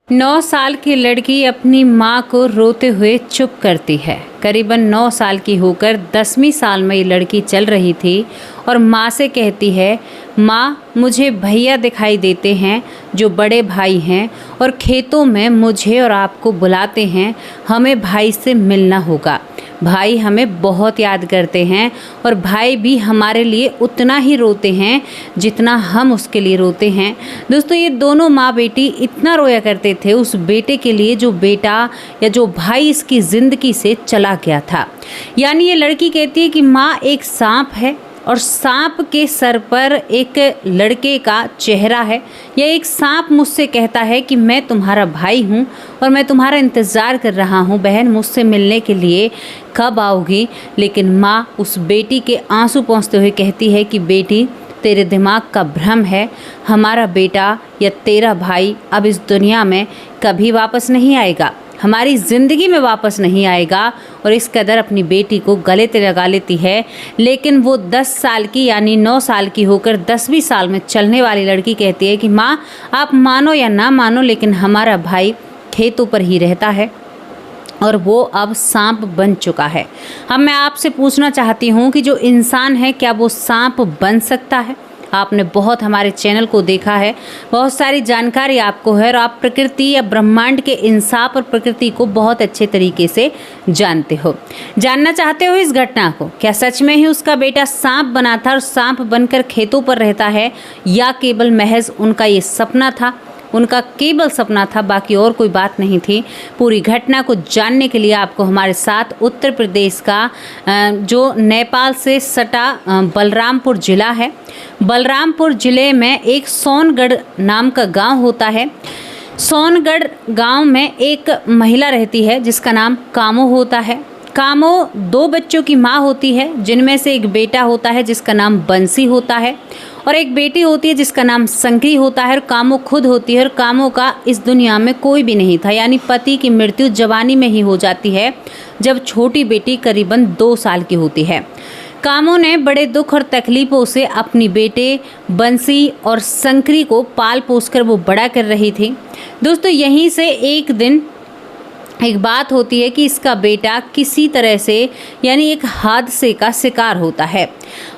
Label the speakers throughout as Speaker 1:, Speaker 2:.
Speaker 1: 9 साल की लड़की अपनी माँ को रोते हुए चुप करती है। करीबन 9 साल की होकर 10वीं साल में ये लड़की चल रही थी और माँ से कहती है, माँ मुझे भैया दिखाई देते हैं जो बड़े भाई हैं और खेतों में मुझे और आपको बुलाते हैं, हमें भाई से मिलना होगा। भाई हमें बहुत याद करते हैं और भाई भी हमारे लिए उतना ही रोते हैं जितना हम उसके लिए रोते हैं। दोस्तों, ये दोनों माँ बेटी इतना रोया करते थे उस बेटे के लिए जो बेटा या जो भाई इसकी ज़िंदगी से चला गया था। यानी ये लड़की कहती है कि माँ एक सांप है और सांप के सर पर एक लड़के का चेहरा है। यह एक सांप मुझसे कहता है कि मैं तुम्हारा भाई हूँ और मैं तुम्हारा इंतज़ार कर रहा हूँ, बहन मुझसे मिलने के लिए कब आओगी। लेकिन माँ उस बेटी के आंसू पोंछते हुए कहती है कि बेटी तेरे दिमाग का भ्रम है, हमारा बेटा या तेरा भाई अब इस दुनिया में कभी वापस नहीं आएगा, हमारी ज़िंदगी में वापस नहीं आएगा। और इस कदर अपनी बेटी को गले से लगा लेती है। लेकिन वो 10 साल की यानी 9 साल की होकर 10वीं साल में चलने वाली लड़की कहती है कि माँ आप मानो या ना मानो, लेकिन हमारा भाई खेतों पर ही रहता है और वो अब सांप बन चुका है। अब मैं आपसे पूछना चाहती हूँ कि जो इंसान है क्या वो सांप बन सकता है? आपने बहुत हमारे चैनल को देखा है, बहुत सारी जानकारी आपको है और आप प्रकृति या ब्रह्मांड के इंसाफ और प्रकृति को बहुत अच्छे तरीके से जानते हो। जानना चाहते हो इस घटना को, क्या सच में ही उसका बेटा सांप बना था और सांप बनकर खेतों पर रहता है, या केवल महज उनका ये सपना था, उनका केवल सपना था, बाकी और कोई बात नहीं थी? पूरी घटना को जानने के लिए आपको हमारे साथ उत्तर प्रदेश का जो नेपाल से सटा बलरामपुर ज़िला है, बलरामपुर ज़िले में एक सोनगढ़ नाम का गांव होता है। सोनगढ़ गांव में एक महिला रहती है जिसका नाम कामो होता है। कामो 2 बच्चों की माँ होती है, जिनमें से एक बेटा होता है जिसका नाम बंसी होता है और एक बेटी होती है जिसका नाम संकरी होता है और कामो खुद होती है। और कामो का इस दुनिया में कोई भी नहीं था, यानी पति की मृत्यु जवानी में ही हो जाती है जब छोटी बेटी करीबन 2 साल की होती है। कामो ने बड़े दुख और तकलीफ़ों से अपनी बेटे बंसी और संकरी को पाल पोस कर वो बड़ा कर रही थी। दोस्तों, यहीं से एक दिन एक बात होती है कि इसका बेटा किसी तरह से यानी एक हादसे का शिकार होता है।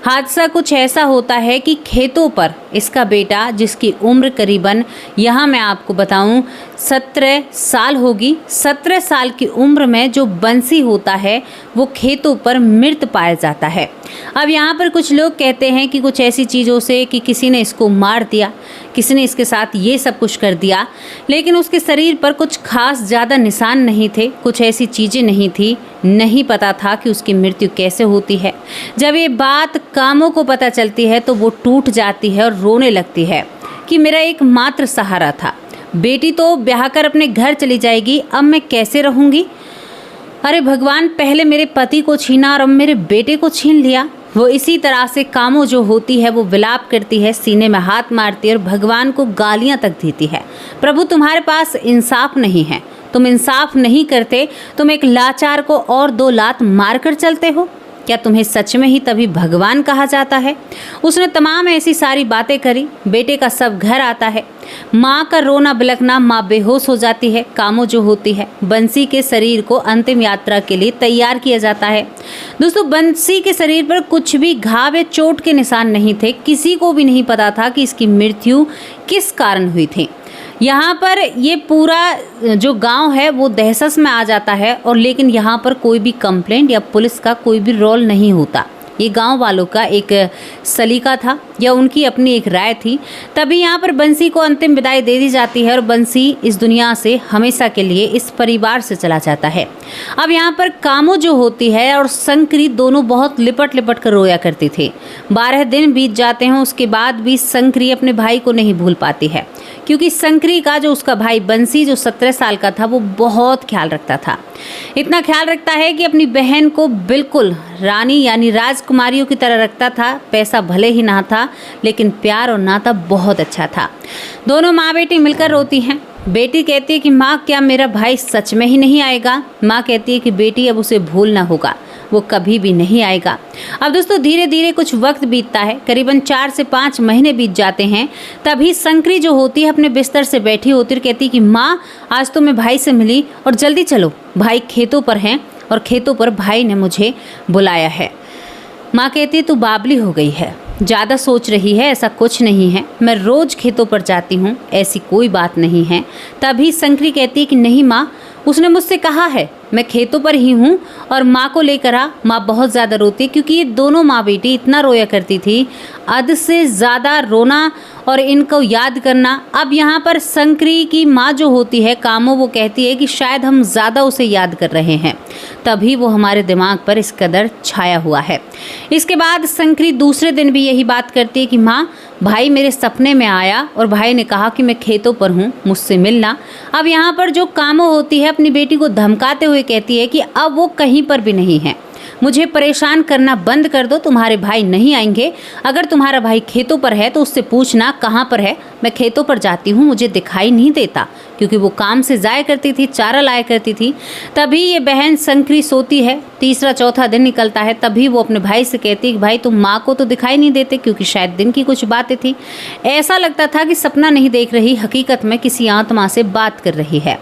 Speaker 1: हादसा कुछ ऐसा होता है कि खेतों पर इसका बेटा, जिसकी उम्र करीबन यहाँ मैं आपको बताऊँ 17 साल होगी, 17 साल की उम्र में जो बंसी होता है वो खेतों पर मृत पाया जाता है। अब यहाँ पर कुछ लोग कहते हैं कि कुछ ऐसी चीज़ों से कि किसी ने इसको मार दिया, किसी ने इसके साथ ये सब कुछ कर दिया, लेकिन उसके शरीर पर कुछ खास ज़्यादा निशान नहीं थे, कुछ ऐसी चीज़ें नहीं थी, नहीं पता था कि उसकी मृत्यु कैसे होती है। जब ये बात कामों को पता चलती है तो वो टूट जाती है और रोने लगती है कि मेरा एक मात्र सहारा था, बेटी तो ब्याह कर अपने घर चली जाएगी, अब मैं कैसे रहूँगी? अरे भगवान, पहले मेरे पति को छीना और अब मेरे बेटे को छीन लिया। वो इसी तरह से कामो जो होती है वो विलाप करती है, सीने में हाथ मारती है और भगवान को गालियां तक देती है। प्रभु, तुम्हारे पास इंसाफ नहीं है, तुम इंसाफ नहीं करते, तुम एक लाचार को और 2 लात मार कर चलते हो। क्या तुम्हें सच में ही तभी भगवान कहा जाता है? उसने तमाम ऐसी सारी बातें करी। बेटे का सब घर आता है, माँ का रोना बिलखना, माँ बेहोश हो जाती है। कामो जो होती है बंसी के शरीर को अंतिम यात्रा के लिए तैयार किया जाता है। दोस्तों, बंसी के शरीर पर कुछ भी घाव या चोट के निशान नहीं थे, किसी को भी नहीं पता था कि इसकी मृत्यु किस कारण हुई थी। यहाँ पर ये पूरा जो गांव है वो दहशत में आ जाता है और लेकिन यहाँ पर कोई भी कंप्लेंट या पुलिस का कोई भी रोल नहीं होता। ये गांव वालों का एक सलीका था या उनकी अपनी एक राय थी। तभी यहाँ पर बंसी को अंतिम विदाई दे दी जाती है और बंसी इस दुनिया से हमेशा के लिए इस परिवार से चला जाता है। अब यहाँ पर कामो जो होती है और संकरी दोनों बहुत लिपट लिपट कर रोया करती थी। 12 दिन बीत जाते हैं, उसके बाद भी संकरी अपने भाई को नहीं भूल पाती है, क्योंकि संकरी का जो उसका भाई बंसी जो 17 साल का था वो बहुत ख्याल रखता था। इतना ख्याल रखता है कि अपनी बहन को बिल्कुल रानी यानी राजकुमारियों की तरह रखता था। पैसा भले ही ना था, लेकिन प्यार और नाता बहुत अच्छा था। दोनों माँ बेटी मिलकर रोती हैं। बेटी कहती है कि माँ, क्या मेरा भाई सच में ही नहीं आएगा? माँ कहती है कि बेटी अब उसे भूलना होगा, वो कभी भी नहीं आएगा। अब दोस्तों धीरे धीरे कुछ वक्त बीतता है, करीबन 4 से 5 महीने बीत जाते हैं। तभी शंकरी जो होती है अपने बिस्तर से बैठी होती है, कहती कि माँ आज तो मैं भाई से मिली और जल्दी चलो, भाई खेतों पर हैं और खेतों पर भाई ने मुझे बुलाया है। माँ कहती तू बावली हो गई है, ज़्यादा सोच रही है, ऐसा कुछ नहीं है, मैं रोज़ खेतों पर जाती हूँ, ऐसी कोई बात नहीं है। तभी शंकरी कहती है कि नहीं माँ, उसने मुझसे कहा है, मैं खेतों पर ही हूँ और माँ को लेकर आ। माँ बहुत ज़्यादा रोती है क्योंकि ये दोनों माँ बेटी इतना रोया करती थी, हद से ज़्यादा रोना और इनको याद करना। अब यहाँ पर शंकरी की माँ जो होती है कामो, वो कहती है कि शायद हम ज़्यादा उसे याद कर रहे हैं, तभी वो हमारे दिमाग पर इस कदर छाया हुआ है। इसके बाद शंकरी दूसरे दिन भी यही बात करती है कि माँ भाई मेरे सपने में आया और भाई ने कहा कि मैं खेतों पर हूँ, मुझसे मिलना। अब यहाँ पर जो कामो होती है अपनी बेटी को धमकाते हुए कहती है कि अब वो कहीं पर भी नहीं है, मुझे परेशान करना बंद कर दो, तुम्हारे भाई नहीं आएंगे। अगर तुम्हारा भाई खेतों पर है तो उससे पूछना कहाँ पर है, मैं खेतों पर जाती हूँ, मुझे दिखाई नहीं देता, क्योंकि वो काम से जाया करती थी, चारा लाया करती थी। तभी ये बहन शंकरी सोती है, तीसरा चौथा दिन निकलता है, तभी वो अपने भाई से कहती है कि भाई तुम माँ को तो दिखाई नहीं देते, क्योंकि शायद दिन की कुछ बातें थी। ऐसा लगता था कि सपना नहीं देख रही, हकीकत में किसी आत्मा से बात कर रही है।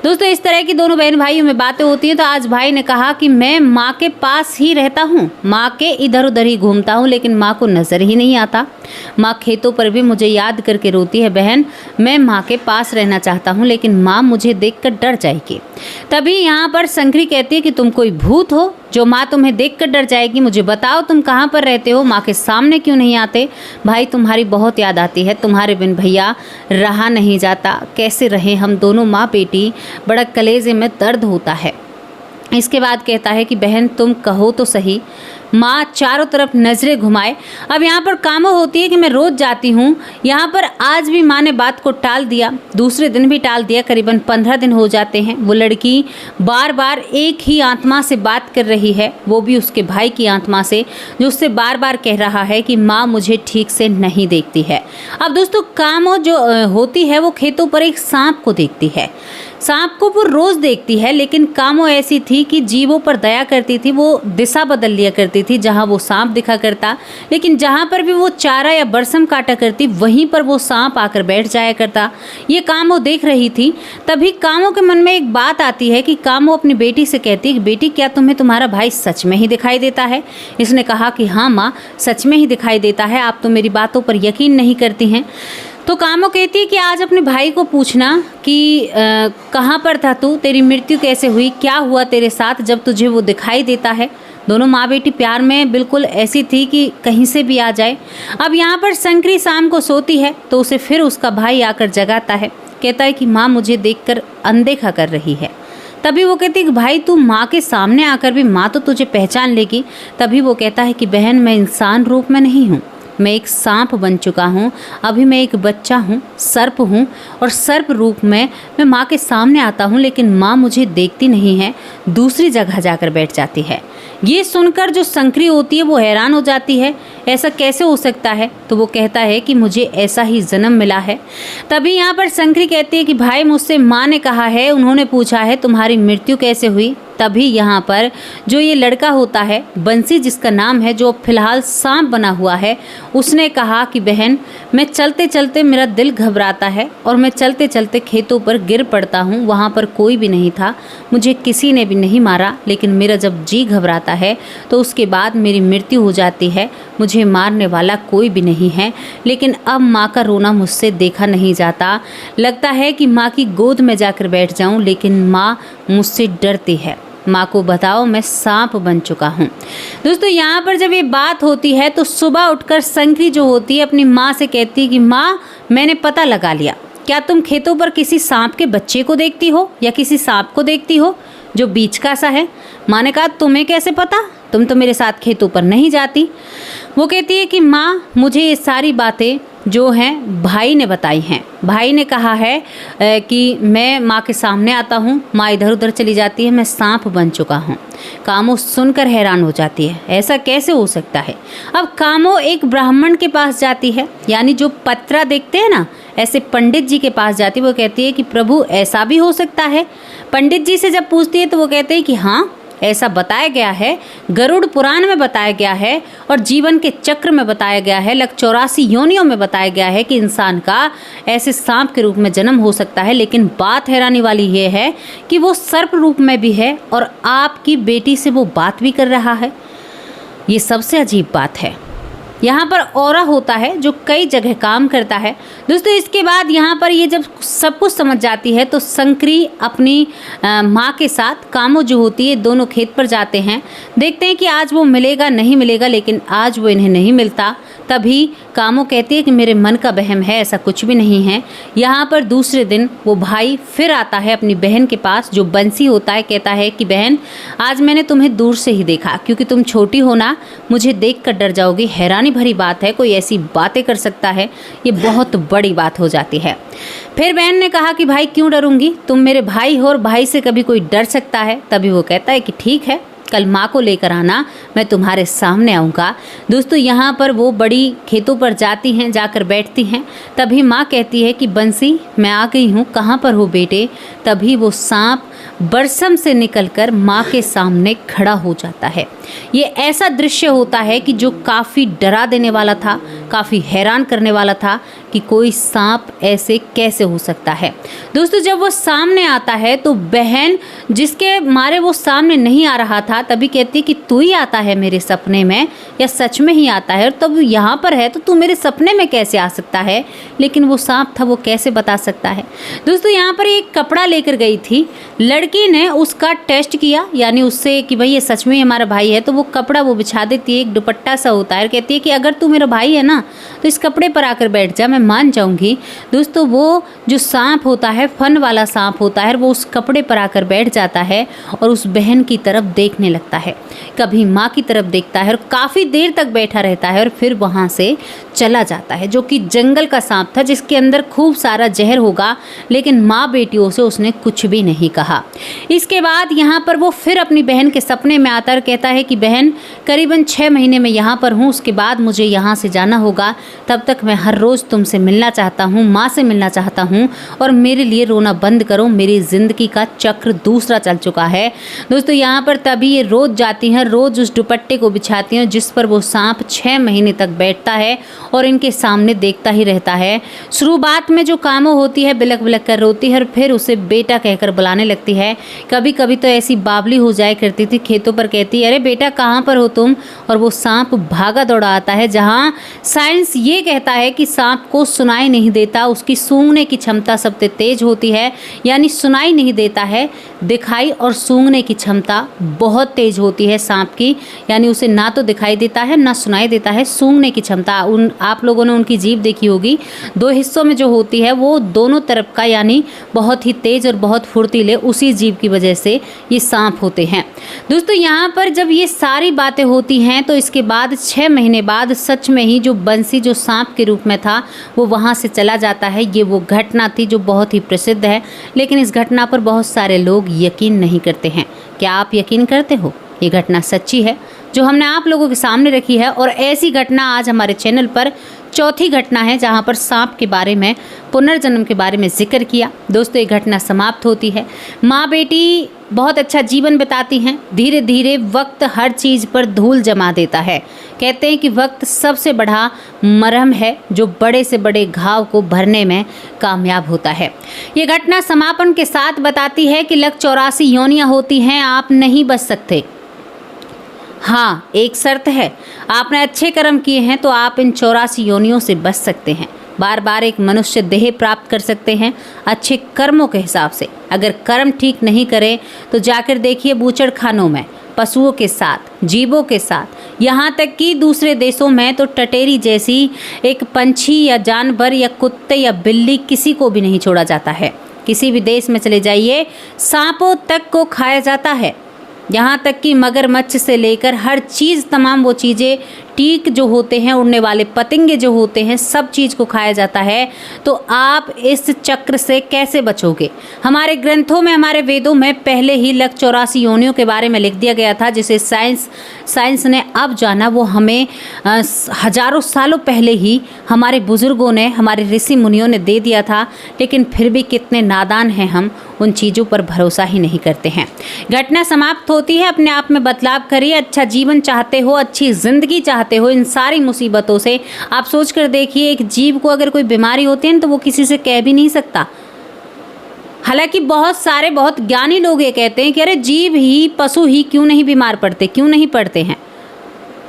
Speaker 1: दोस्तों इस तरह की दोनों बहन भाइयों में बातें होती हैं। तो आज भाई ने कहा कि मैं माँ के पास ही रहता हूँ, माँ के इधर उधर ही घूमता हूँ, लेकिन माँ को नजर ही नहीं आता। माँ खेतों पर भी मुझे याद करके रोती है, बहन मैं माँ के पास रहना चाहता हूँ, लेकिन माँ मुझे देखकर डर जाएगी। तभी यहाँ पर शंकरी कहती है कि तुम कोई भूत हो जो माँ तुम्हें देखकर डर जाएगी, मुझे बताओ तुम कहाँ पर रहते हो, माँ के सामने क्यों नहीं आते। भाई तुम्हारी बहुत याद आती है, तुम्हारे बिन भैया रहा नहीं जाता, कैसे रहे हम दोनों माँ बेटी, बड़ा कलेजे में दर्द होता है। इसके बाद कहता है कि बहन तुम कहो तो सही। माँ चारों तरफ नज़रें घुमाए। अब यहाँ पर कामो होती है कि मैं रोज़ जाती हूँ, यहाँ पर आज भी माँ ने बात को टाल दिया, दूसरे दिन भी टाल दिया, करीबन 15 दिन हो जाते हैं। वो लड़की बार बार एक ही आत्मा से बात कर रही है, वो भी उसके भाई की आत्मा से, जो उससे बार बार कह रहा है कि माँ मुझे ठीक से नहीं देखती है। अब दोस्तों कामो जो होती है वो खेतों पर एक सांप को देखती है। सांप को वो रोज़ देखती है, लेकिन कामो ऐसी थी कि जीवों पर दया करती थी, वो दिशा बदल लिया करती थी। जहाँ वो सांप दिखा करता, लेकिन जहाँ पर भी वो चारा या बरसम काटा करती, वहीं पर वो सांप आकर बैठ जाया करता। ये कामो देख रही थी। तभी कामो के मन में एक बात आती है कि कामो अपनी बेटी से कहती है, बेटी क्या तुम्हें तुम्हारा भाई सच में ही दिखाई देता है। इसने कहा कि हाँ माँ सच में ही दिखाई देता है, आप तो मेरी बातों पर यकीन नहीं करती हैं। तो कामो कहती है कि आज अपने भाई को पूछना कि कहाँ पर था तू, तेरी मृत्यु कैसे हुई, क्या हुआ तेरे साथ जब तुझे वो दिखाई देता है। दोनों माँ बेटी प्यार में बिल्कुल ऐसी थी कि कहीं से भी आ जाए। अब यहाँ पर शंकरी शाम को सोती है तो उसे फिर उसका भाई आकर जगाता है, कहता है कि माँ मुझे देखकर अनदेखा कर रही है। तभी वो कहती है कि भाई तू माँ के सामने आकर भी माँ तो तुझे पहचान लेगी। तभी वो कहता है कि बहन मैं इंसान रूप में नहीं हूँ, मैं एक सांप बन चुका हूँ, अभी मैं एक बच्चा हूँ, सर्प हूँ, और सर्प रूप में मैं माँ के सामने आता हूँ, लेकिन माँ मुझे देखती नहीं है, दूसरी जगह जाकर बैठ जाती है। ये सुनकर जो शंकरी होती है वो हैरान हो जाती है, ऐसा कैसे हो सकता है। तो वो कहता है कि मुझे ऐसा ही जन्म मिला है। तभी यहाँ पर शंकरी कहती है कि भाई मुझसे माँ ने कहा है, उन्होंने पूछा है तुम्हारी मृत्यु कैसे हुई। तभी यहाँ पर जो ये लड़का होता है बंसी, जिसका नाम है, जो फिलहाल सांप बना हुआ है, उसने कहा कि बहन मैं चलते चलते मेरा दिल घबराता है और मैं चलते चलते खेतों पर गिर पड़ता हूँ। वहाँ पर कोई भी नहीं था, मुझे किसी ने भी नहीं मारा, लेकिन मेरा जब जी घबराता है तो उसके बाद मेरी मृत्यु हो जाती है। मुझे मारने वाला कोई भी नहीं है, लेकिन अब माँ का रोना मुझसे देखा नहीं जाता। लगता है कि माँ की गोद में जाकर बैठ जाऊँ, लेकिन माँ मुझसे डरती है। माँ को बताओ मैं सांप बन चुका हूँ। दोस्तों यहाँ पर जब ये बात होती है तो सुबह उठकर शंकरी जो होती है अपनी माँ से कहती है कि माँ मैंने पता लगा लिया, क्या तुम खेतों पर किसी सांप के बच्चे को देखती हो या किसी सांप को देखती हो जो बीच का सा है। माँ ने कहा तुम्हें कैसे पता, तुम तो मेरे साथ खेतों पर नहीं जाती। वो कहती है कि माँ मुझे ये सारी बातें जो हैं भाई ने बताई हैं। भाई ने कहा है कि मैं माँ के सामने आता हूँ, माँ इधर उधर चली जाती है, मैं सांप बन चुका हूँ। कामो सुनकर हैरान हो जाती है, ऐसा कैसे हो सकता है। अब कामो एक ब्राह्मण के पास जाती है, यानी जो पत्रा देखते हैं ना, ऐसे पंडित जी के पास जाती है। वो कहती है कि प्रभु ऐसा भी हो सकता है। पंडित जी से जब पूछती है तो वो कहते हैं कि हाँ ऐसा बताया गया है, गरुड़ पुराण में बताया गया है और जीवन के चक्र में बताया गया है, लग 84 योनियों में बताया गया है कि इंसान का ऐसे सांप के रूप में जन्म हो सकता है। लेकिन बात हैरानी वाली ये है कि वो सर्प रूप में भी है और आपकी बेटी से वो बात भी कर रहा है। ये सबसे अजीब बात है। यहाँ पर औरा होता है जो कई जगह काम करता है। दोस्तों इसके बाद यहाँ पर ये जब सब कुछ समझ जाती है तो शंकरी अपनी माँ के साथ कामो जो होती है दोनों खेत पर जाते हैं। देखते हैं कि आज वो मिलेगा नहीं मिलेगा, लेकिन आज वो इन्हें नहीं मिलता। तभी कामो कहती है कि मेरे मन का वहम है, ऐसा कुछ भी नहीं है। यहाँ पर दूसरे दिन वो भाई फिर आता है अपनी बहन के पास जो बंसी होता है। कहता है कि बहन आज मैंने तुम्हें दूर से ही देखा, क्योंकि तुम छोटी हो ना, मुझे देख कर डर जाओगी। हैरानी भरी बात है, कोई ऐसी बातें कर सकता है, ये बहुत बड़ी बात हो जाती है। फिर बहन ने कहा कि भाई क्यों डरूंगी, तुम मेरे भाई हो और भाई से कभी कोई डर सकता है। तभी वो कहता है कि ठीक है, कल माँ को लेकर आना, मैं तुम्हारे सामने आऊँगा। दोस्तों यहाँ पर वो बड़ी खेतों पर जाती हैं, जाकर बैठती हैं। तभी माँ कहती है कि बंसी मैं आ गई हूँ, कहाँ पर हो बेटे। तभी वो सांप बरसम से निकलकर माँ के सामने खड़ा हो जाता है। ये ऐसा दृश्य होता है कि जो काफ़ी डरा देने वाला था, काफ़ी हैरान करने वाला था कि कोई सांप ऐसे कैसे हो सकता है। दोस्तों जब वो सामने आता है तो बहन जिसके मारे वो सामने नहीं आ रहा था तभी कहती कि तू ही आता है मेरे सपने में, या सच में ही आता है, और तब यहाँ पर है तो तू मेरे सपने में कैसे आ सकता है। लेकिन वो सांप था, वो कैसे बता सकता है। दोस्तों यहाँ पर एक कपड़ा लेकर गई थी, लड़की ने उसका टेस्ट किया, यानी उससे कि भाई ये सच में हमारा भाई है, तो वो कपड़ा वो बिछा देती है, एक दुपट्टा सा होता है, और कहती है कि अगर तू मेरा भाई है ना तो इस कपड़े पर आकर बैठ जा, मैं मान जाऊंगी। दोस्तों वो जो सांप होता है, फन वाला सांप होता है, वो उस कपड़े पर आकर बैठ जाता है और उस बहन की तरफ देखने लगता है, कभी माँ की तरफ देखता है और काफ़ी देर तक बैठा रहता है और फिर वहाँ से चला जाता है, जो कि जंगल का सांप था जिसके अंदर खूब सारा जहर होगा। लेकिन माँ बेटियों से उसने कुछ भी नहीं कहा। इसके बाद यहाँ पर वो फिर अपनी बहन के सपने में आता है, कहता है कि बहन करीबन 6 महीने में यहाँ पर हूँ, उसके बाद मुझे यहाँ से जाना होगा, तब तक मैं हर रोज़ तुमसे मिलना चाहता हूँ, माँ से मिलना चाहता हूँ, और मेरे लिए रोना बंद करो, मेरी ज़िंदगी का चक्र दूसरा चल चुका है। दोस्तों यहाँ पर तभी ये रोज़ जाती हैं, रोज़ उस दुपट्टे को बिछाती हैं जिस पर वो सांप 6 महीने तक बैठता है और इनके सामने देखता ही रहता है। शुरुआत में जो कामो होती है बिलक बिलक कर रोती है और फिर उसे बेटा कहकर बुलाने लगती है। कभी कभी तो ऐसी बावली हो जाया करती थी, खेतों पर कहती अरे बेटा कहाँ पर हो तुम, और वो सांप भागा दौड़ा आता है। जहाँ साइंस ये कहता है कि सांप को सुनाई नहीं देता, उसकी सूंघने की क्षमता सबसे तेज होती है, यानी सुनाई नहीं देता है, दिखाई और सूंघने की क्षमता बहुत तेज होती है सांप की, यानी उसे ना तो दिखाई देता है ना सुनाई देता है। सूंघने की क्षमता आप लोगों ने उनकी जीभ देखी होगी, 2 हिस्सों में जो होती है वो दोनों तरफ का, यानी बहुत ही तेज और बहुत फुर्तीले, उसी जीभ की वजह से ये सांप होते हैं। दोस्तों यहाँ पर जब ये सारी बातें होती हैं तो इसके बाद 6 महीने बाद सच में ही जो बंसी जो सांप के रूप में था वो वहाँ से चला जाता है। ये वो घटना थी जो बहुत ही प्रसिद्ध है, लेकिन इस घटना पर बहुत सारे लोग यकीन नहीं करते हैं। क्या आप यकीन करते हो? ये घटना सच्ची है जो हमने आप लोगों के सामने रखी है, और ऐसी घटना आज हमारे चैनल पर चौथी घटना है जहां पर सांप के बारे में, पुनर्जन्म के बारे में जिक्र किया। दोस्तों ये घटना समाप्त होती है, माँ बेटी बहुत अच्छा जीवन बिताती हैं। धीरे धीरे वक्त हर चीज़ पर धूल जमा देता है। कहते हैं कि वक्त सबसे बड़ा मरहम है जो बड़े से बड़े घाव को भरने में कामयाब होता है। ये घटना समापन के साथ बताती है कि लग 84 योनियाँ होती हैं, आप नहीं बच सकते। हाँ, एक शर्त है, आपने अच्छे कर्म किए हैं तो आप इन 84 योनियों से बच सकते हैं। बार बार एक मनुष्य देह प्राप्त कर सकते हैं अच्छे कर्मों के हिसाब से। अगर कर्म ठीक नहीं करें तो जाकर देखिए बूचड़ खानों में, पशुओं के साथ, जीवों के साथ, यहाँ तक कि दूसरे देशों में तो टटेरी जैसी एक पंछी या जानवर या कुत्ते या बिल्ली किसी को भी नहीं छोड़ा जाता है। किसी भी देश में चले जाइए, सांपों तक को खाया जाता है। यहाँ तक कि मगरमच्छ से लेकर हर चीज़, तमाम वो चीज़ें टीक जो होते हैं, उड़ने वाले पतंगे जो होते हैं, सब चीज़ को खाया जाता है। तो आप इस चक्र से कैसे बचोगे? हमारे ग्रंथों में, हमारे वेदों में पहले ही लग 84 योनियों के बारे में लिख दिया गया था, जिसे साइंस ने अब जाना, वो हमें हजारों सालों पहले ही हमारे बुजुर्गों ने, हमारे ऋषि मुनियों ने दे दिया था। लेकिन फिर भी कितने नादान हैं हम, उन चीज़ों पर भरोसा ही नहीं करते हैं। घटना समाप्त होती है। अपने आप में बदलाव करिए। अच्छा जीवन चाहते हो, अच्छी ज़िंदगी चाहते हो, इन सारी मुसीबतों से आप सोच कर देखिए, एक जीव को अगर कोई बीमारी होती है तो वो किसी से कह भी नहीं सकता। हालांकि बहुत ज्ञानी लोग ये कहते हैं कि अरे जीव ही, पशु ही क्यों नहीं बीमार पड़ते, क्यों नहीं पड़ते हैं।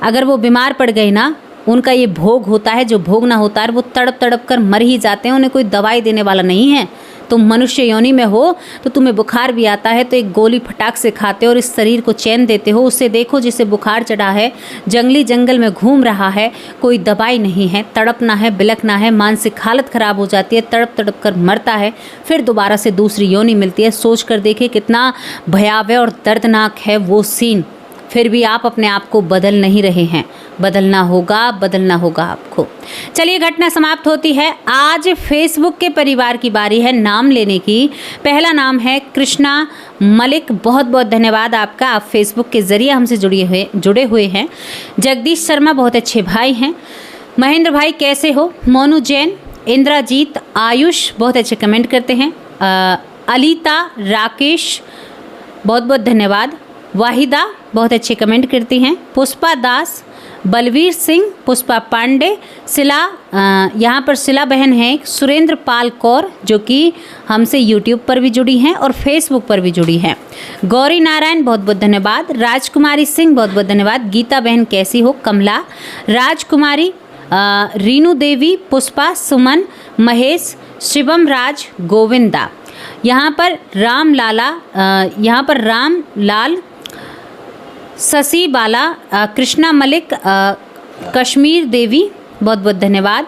Speaker 1: अगर वो बीमार पड़ गए ना, उनका ये भोग होता है, जो भोग ना होता है वो तड़प तड़प कर मर ही जाते हैं, उन्हें कोई दवाई देने वाला नहीं है। तुम मनुष्य योनि में हो तो तुम्हें बुखार भी आता है तो एक गोली फटाक से खाते हो और इस शरीर को चैन देते हो। उससे देखो जिसे बुखार चढ़ा है, जंगली जंगल में घूम रहा है, कोई दवाई नहीं है, तड़पना है, बिलखना है, मानसिक हालत खराब हो जाती है, तड़प तड़प कर मरता है, फिर दोबारा से दूसरी योनि मिलती है। सोच कर देखिए कितना भयावह और दर्दनाक है वो सीन। फिर भी आप अपने आप को बदल नहीं रहे हैं। बदलना होगा आपको। चलिए, घटना समाप्त होती है। आज फेसबुक के परिवार की बारी है नाम लेने की। पहला नाम है कृष्णा मलिक। बहुत बहुत धन्यवाद आपका, आप फेसबुक के ज़रिए हमसे जुड़े हुए हैं। जगदीश शर्मा बहुत अच्छे भाई हैं। महेंद्र भाई कैसे हो? मोनू जैन, इंद्राजीत, आयुष बहुत अच्छे कमेंट करते हैं। अलीता, राकेश बहुत बहुत धन्यवाद। वाहिदा बहुत अच्छे कमेंट करती हैं। पुष्पा दास, बलवीर सिंह, पुष्पा पांडे, शिला, यहाँ पर शिला बहन है, सुरेंद्र पाल कौर जो कि हमसे यूट्यूब पर भी जुड़ी हैं और फेसबुक पर भी जुड़ी हैं। गौरी नारायण बहुत बहुत धन्यवाद। राजकुमारी सिंह बहुत बहुत धन्यवाद। गीता बहन कैसी हो? कमला, राजकुमारी, रीनू देवी, पुष्पा, सुमन, महेश, शिवम राज, गोविंदा, यहाँ पर राम लाल, शशि बाला, कृष्णा मलिक, कश्मीर देवी बहुत बहुत धन्यवाद।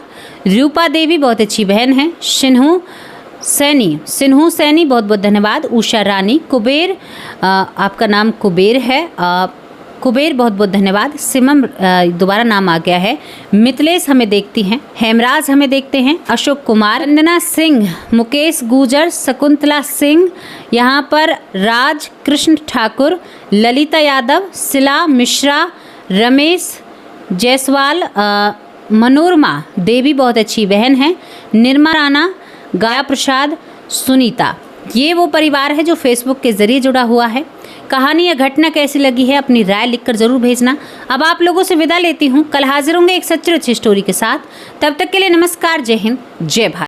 Speaker 1: रूपा देवी बहुत अच्छी बहन है। सिन्हू सैनी बहुत बहुत धन्यवाद। उषा रानी, कुबेर, आपका नाम कुबेर है, कुबेर बहुत बहुत धन्यवाद। सिमम दोबारा नाम आ गया है। मितलेश हमें देखती हैं। हेमराज हमें देखते हैं। अशोक कुमार, वंदना सिंह, मुकेश गुजर, शकुंतला सिंह, यहाँ पर राज कृष्ण ठाकुर, ललिता यादव, शिला मिश्रा, रमेश जायसवाल, मनोरमा देवी बहुत अच्छी बहन है, निर्मा राणा, गाया प्रसाद, सुनीता। ये वो परिवार है जो फेसबुक के ज़रिए जुड़ा हुआ है। कहानी या घटना कैसी लगी है अपनी राय लिखकर ज़रूर भेजना। अब आप लोगों से विदा लेती हूँ। कल हाजिर होंगे एक सच्ची अच्छी स्टोरी के साथ। तब तक के लिए नमस्कार, जय हिंद, जय भारत।